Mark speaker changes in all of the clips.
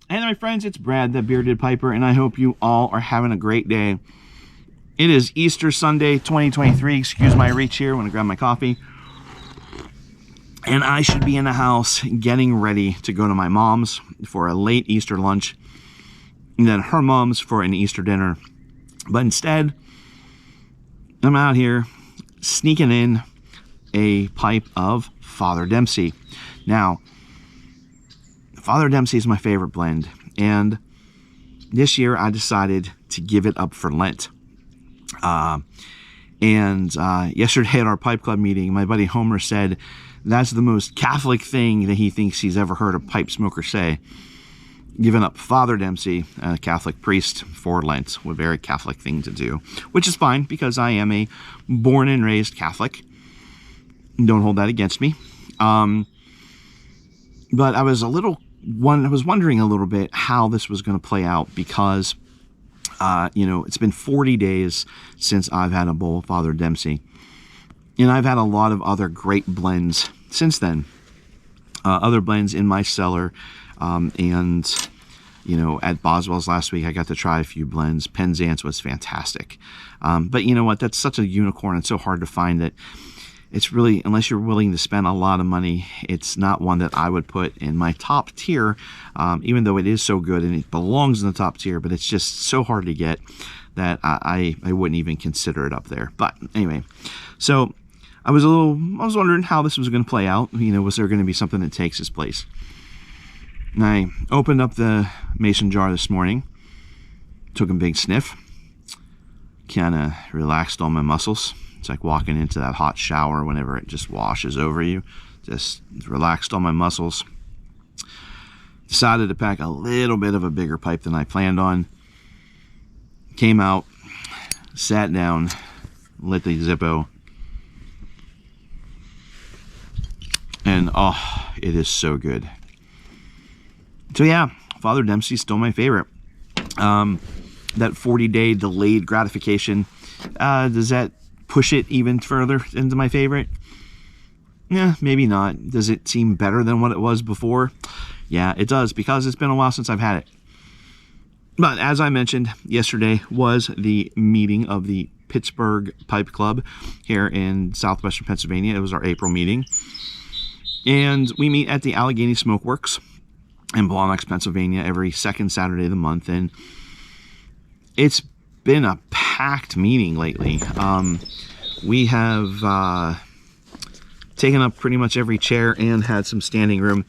Speaker 1: Hey my friends, it's Brad, the Bearded Piper, and I hope you all are having a great day. It is Easter Sunday, 2023. Excuse my reach here. I want to grab my coffee. And I should be in the house getting ready to go to my mom's for a late Easter lunch, and then her mom's for an Easter dinner. But instead, I'm out here sneaking in a pipe of Father Dempsey. Now, Father Dempsey is my favorite blend, and this year I decided to give it up for Lent. Yesterday at our pipe club meeting, my buddy Homer said that's the most Catholic thing that he thinks he's ever heard a pipe smoker say. Giving up Father Dempsey, a Catholic priest, for Lent. A very Catholic thing to do, which is fine because I am a born and raised Catholic. Don't hold that against me. But I was wondering a little bit how this was going to play out because, it's been 40 days since I've had a bowl of Father Dempsey. And I've had a lot of other great blends since then. Other blends in my cellar. At Boswell's last week, I got to try a few blends. Penzance was fantastic. But you know what? That's such a unicorn. It's so hard to find that it's really, unless you're willing to spend a lot of money, it's not one that I would put in my top tier, even though it is so good and it belongs in the top tier, but it's just so hard to get that I wouldn't even consider it up there. But anyway, so I was wondering how this was going to play out. Was there going to be something that takes its place? And I opened up the mason jar this morning, took a big sniff, kind of relaxed all my muscles. It's like walking into that hot shower whenever it just washes over you. Just relaxed all my muscles. Decided to pack a little bit of a bigger pipe than I planned on. Came out, sat down, lit the Zippo. And it is so good. So yeah, Father Dempsey's still my favorite. That 40-day delayed gratification, does that push it even further into my favorite? Yeah, maybe not. Does it seem better than what it was before? Yeah, it does, because it's been a while since I've had it. But as I mentioned, yesterday was the meeting of the Pittsburgh Pipe Club here in southwestern Pennsylvania. It was our April meeting. And we meet at the Allegheny Smoke Works in Blawnox, Pennsylvania, every second Saturday of the month. And it's been a packed meeting lately. We have taken up pretty much every chair and had some standing room.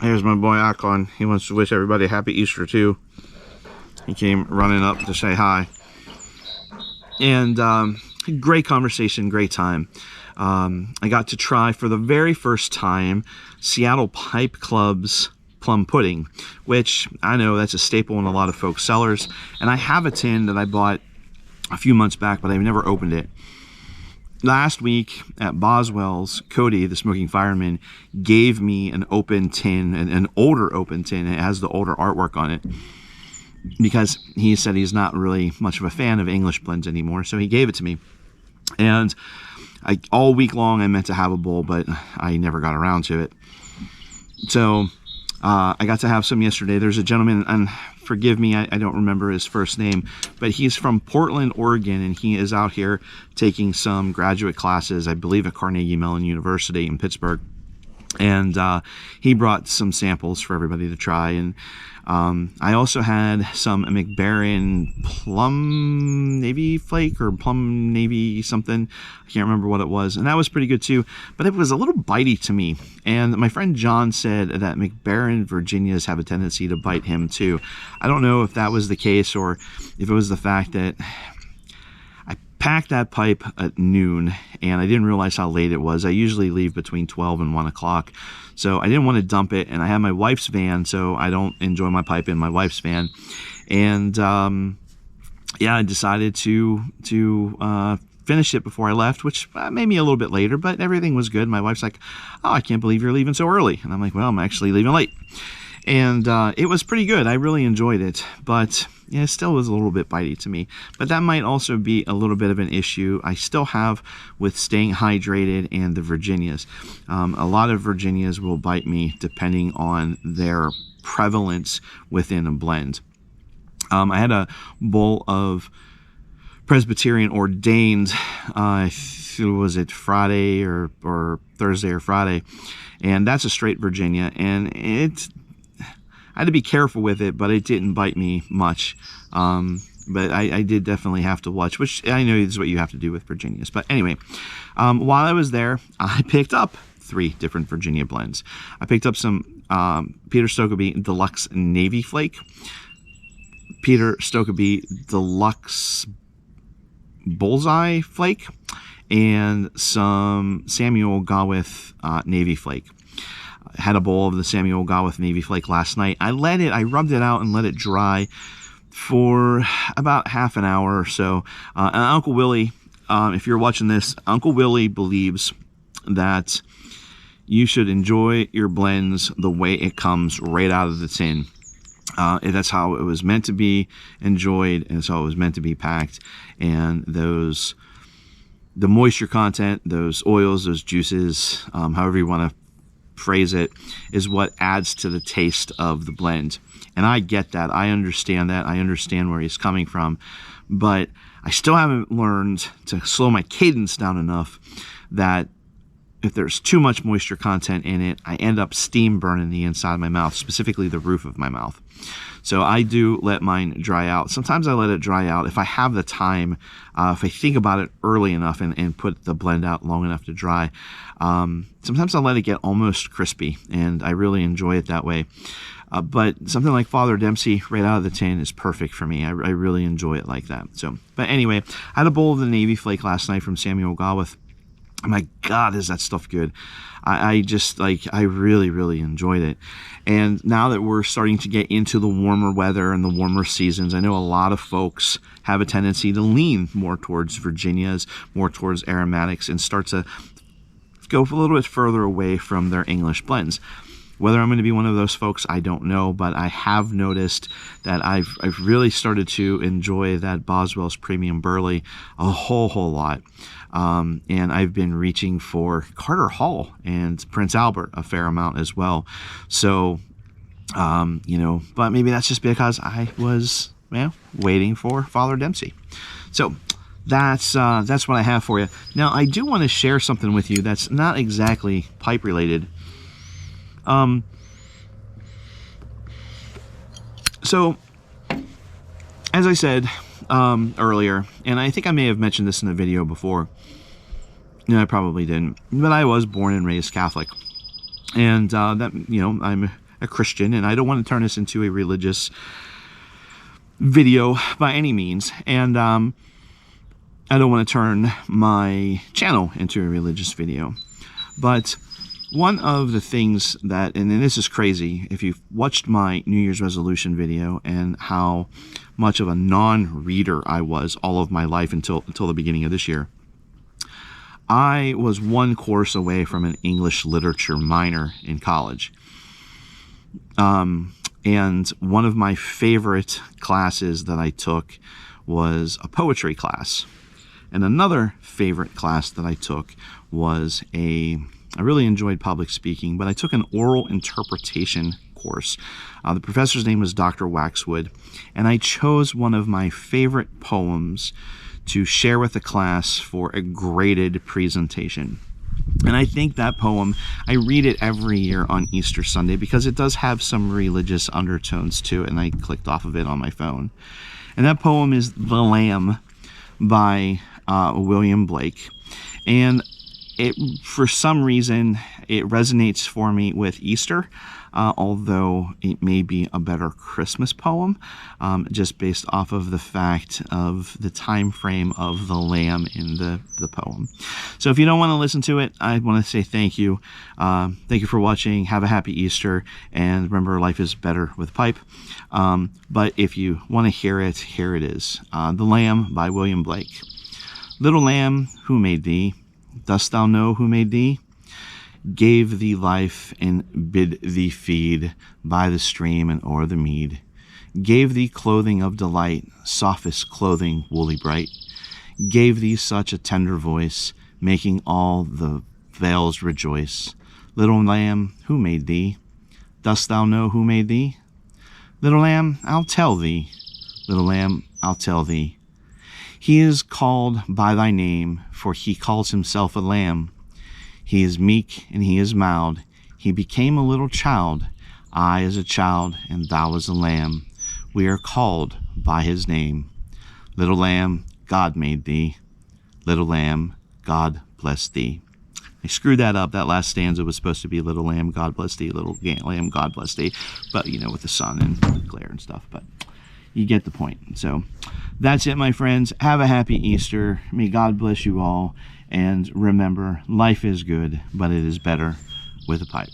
Speaker 1: Here's my boy Akon. He wants to wish everybody a happy Easter too. He came running up to say hi. And great conversation, great time. I got to try for the very first time Seattle Pipe Club's plum pudding, which I know that's a staple in a lot of folks' cellars. And I have a tin that I bought a few months back, but I've never opened it. Last week at Boswell's, Cody, the smoking fireman, gave me an open tin, an older open tin. It has the older artwork on it because he said he's not really much of a fan of English blends anymore. So he gave it to me. And all week long I meant to have a bowl, but I never got around to it. So I got to have some yesterday. There's a gentleman, and forgive me, I don't remember his first name, but he's from Portland, Oregon, and he is out here taking some graduate classes, I believe at Carnegie Mellon University in Pittsburgh. And he brought some samples for everybody to try. And I also had some McBaron Plum Navy Flake or Plum Navy something. I can't remember what it was. And that was pretty good too. But it was a little bitey to me. And my friend John said that McBaron Virginias have a tendency to bite him too. I don't know if that was the case or if it was the fact that I packed that pipe at noon and I didn't realize how late it was. I usually leave between 12 and 1 o'clock. So I didn't want to dump it, and I have my wife's van, so I don't enjoy my pipe in my wife's van. And yeah, I decided to finish it before I left, which made me a little bit later, but everything was good. My wife's like, "Oh, I can't believe you're leaving so early." And I'm like, "Well, I'm actually leaving late." And it was pretty good. I really enjoyed it, but yeah, it still was a little bit bitey to me. But that might also be a little bit of an issue I still have with staying hydrated and the Virginias. A lot of Virginias will bite me depending on their prevalence within a blend. I had a bowl of Presbyterian ordained, was it Friday or Thursday or Friday, and that's a straight Virginia, and I had to be careful with it, but it didn't bite me much. But I did definitely have to watch, which I know is what you have to do with Virginias. But anyway, while I was there, I picked up 3 different Virginia blends. I picked up some Peter Stokkebye Deluxe Navy Flake, Peter Stokkebye Deluxe Bullseye Flake, and some Samuel Gawith Navy Flake. I had a bowl of the Samuel Gawith Navy Flake last night. I rubbed it out and let it dry for about half an hour or so. And Uncle Willie, if you're watching this, Uncle Willie believes that you should enjoy your blends the way it comes right out of the tin. That's how it was meant to be enjoyed, and that's how it was meant to be packed. And the moisture content, those oils, those juices, however you want to phrase it, is what adds to the taste of the blend. And I get that. I understand that. I understand where he's coming from. But I still haven't learned to slow my cadence down enough that if there's too much moisture content in it, I end up steam burning the inside of my mouth, specifically the roof of my mouth. So I do let mine dry out. Sometimes I let it dry out if I have the time, if I think about it early enough and put the blend out long enough to dry. Sometimes I let it get almost crispy, and I really enjoy it that way. But something like Father Dempsey right out of the tin is perfect for me. I really enjoy it like that. So, but anyway, I had a bowl of the Navy Flake last night from Samuel Gawith. My God, is that stuff good. I really, really enjoyed it. And now that we're starting to get into the warmer weather and the warmer seasons, I know a lot of folks have a tendency to lean more towards Virginias, more towards aromatics, and start to go a little bit further away from their English blends. Whether I'm going to be one of those folks, I don't know, but I have noticed that I've really started to enjoy that Boswell's Premium Burley a whole lot. And I've been reaching for Carter Hall and Prince Albert a fair amount as well. So, but maybe that's just because I was waiting for Father Dempsey. So that's what I have for you. Now, I do want to share something with you that's not exactly pipe related. So, as I said earlier, and I think I may have mentioned this in a video before, no, I probably didn't, but I was born and raised Catholic, and I'm a Christian, and I don't want to turn this into a religious video by any means, and I don't want to turn my channel into a religious video, but one of the things that, and this is crazy, if you've watched my New Year's resolution video and how much of a non-reader I was all of my life until the beginning of this year, I was one course away from an English literature minor in college. And one of my favorite classes that I took was a poetry class. And another favorite class that I took was I really enjoyed public speaking, but I took an oral interpretation course. The professor's name was Dr. Waxwood, and I chose one of my favorite poems to share with the class for a graded presentation. And I think that poem, I read it every year on Easter Sunday because it does have some religious undertones to it, and I clicked off of it on my phone. And that poem is The Lamb by William Blake. And for some reason, it resonates for me with Easter, although it may be a better Christmas poem, just based off of the fact of the time frame of the lamb in the poem. So if you don't want to listen to it, I want to say thank you. Thank you for watching. Have a happy Easter, and remember, life is better with pipe. But if you want to hear it, here it is. The Lamb by William Blake. Little lamb, who made thee? Dost thou know who made thee? gave thee life and bid thee feed by the stream and o'er the mead, gave thee clothing of delight, softest clothing woolly bright, gave thee such a tender voice, making all the vales rejoice. Little lamb, who made thee? Dost thou know who made thee? Little lamb, I'll tell thee. Little lamb, I'll tell thee. He is called by thy name, for he calls himself a lamb. He is meek and he is mild. He became a little child. I as a child and thou as a lamb. We are called by his name. Little lamb, God made thee. Little lamb, God bless thee. I screwed that up. That last stanza was supposed to be little lamb, God bless thee, little lamb, God bless thee. But, you know, with the sun and the glare and stuff. But you get the point. So that's it, my friends. Have a happy Easter. May God bless you all. And remember, life is good, but it is better with a pipe.